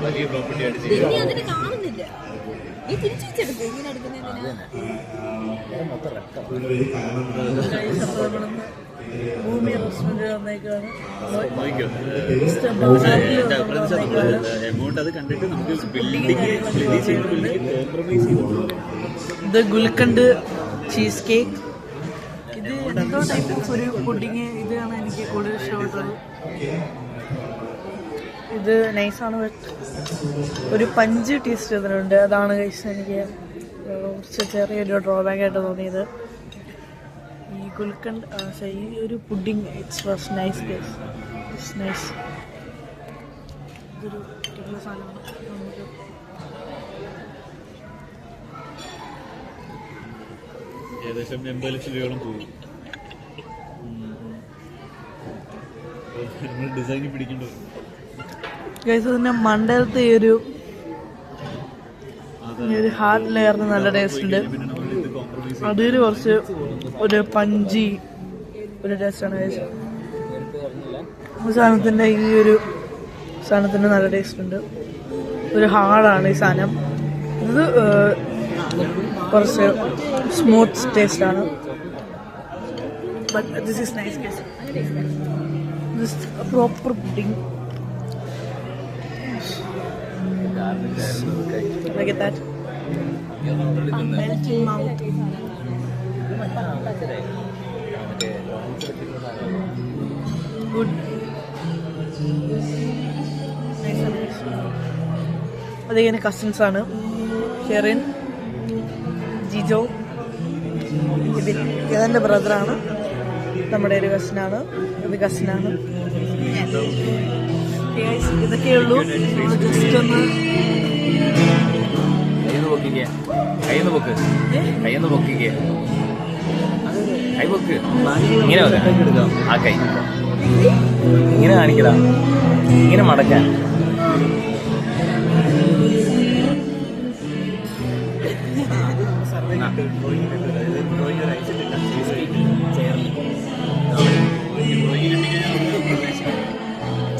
വലിയ പ്രോപ്പർട്ടി ആയിട്ട് കാണുന്നില്ല. നീ തിരിച്ചു വെച്ചെടുക്കും ഇങ്ങനെ എടുക്കുന്നതിന്. ഭൂമി റെസ്റ്റോറന്റ് വന്നേക്കാണ്. എമൗണ്ട് അത് കണ്ടിട്ട് നമുക്ക് ബിൽഡിംഗ് കോംപ്രമൈസ് ചെയ്തു. ഇത് ഗുൽക്കണ്ട് ചീസ് കേക്ക്. ഇത് എന്തോ ടൈപ്പ് ഒരു പുഡിങ്. ഇതാണ് എനിക്ക് കൂടുതൽ ഇഷ്ടപ്പെട്ടത്. ഇത് നൈസാണ്. ഒരു പഞ്ച് ടേസ്റ്റ് ഇതിനുണ്ട്. അതാണ് കഴിച്ചത് എനിക്ക് കുറച്ച് ചെറിയൊരു ഡ്രോബാക്ക് ആയിട്ട് തോന്നിയത്. ഈ ഗുൽക്കണ്ട് ഈ ഒരു pudding it's was nice guys. It's nice. ഇതൊരു വലിയ സാധനമാണ്. ഏകദേശം 80 ലക്ഷം രൂപയോളം പോകും. നമ്മൾ ഡിസൈനിൽ പിടിക്കേണ്ടത് ഗൈസ്. ഇതിൻ്റെ മണ്ടലത്തെ ഈ ഒരു ഹാർഡ് ലെയറിന് നല്ല ടേസ്റ്റ് ഉണ്ട്. അതിൽ കുറച്ച് ഒരു പഞ്ചി ഒരു ടേസ്റ്റാണ് ഗൈസ്. സാധനത്തിൻ്റെ ഈ ഒരു സാധനത്തിന് നല്ല ടേസ്റ്റ് ഉണ്ട്. ഒരു ഹാർഡാണ് ഈ സാധനം. ഇത് കുറച്ച് സ്മൂത്ത് ടേസ്റ്റാണ്. But this is nice guys. This proper pudding. Look at that. Melting mouth. Good. അതിങ്ങനെ കസിൻസ് ആണ്. ഷെറിൻ, ജിജോ. ഇതെൻ്റെ ബ്രദറാണ്. നമ്മുടെ ഒരു കസിനാണ്. ഇത് കസിനാണ്. ഇതൊക്കെയുള്ളൂ. ജസ്റ്റ് ഒന്ന് കൈന്ന് പൊക്ക്. കൈ പൊക്ക്. ഇങ്ങനെ എടുക്കാം. ആ കൈ ഇങ്ങനെ കാണിക്കടാ. ഇങ്ങനെ മടക്കാൻ.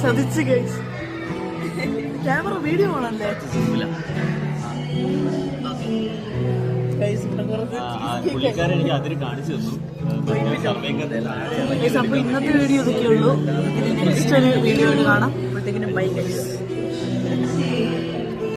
ശ്രദ്ധിച്ച് ഗൈസ്. ക്യാമറ വീഡിയോ ആണല്ലേ. പുള്ളിക്കാരൻ എനിക്ക് അതിന് കാണിച്ചു തന്നു. അപ്പോൾ ഇന്നത്തെ വീഡിയോ ഇതൊക്കെയുള്ളൂ. നെക്സ്റ്റ് ഒരു വീഡിയോ കാണാം. അപ്പോഴത്തേക്കിനും ബൈ ഗൈസ്.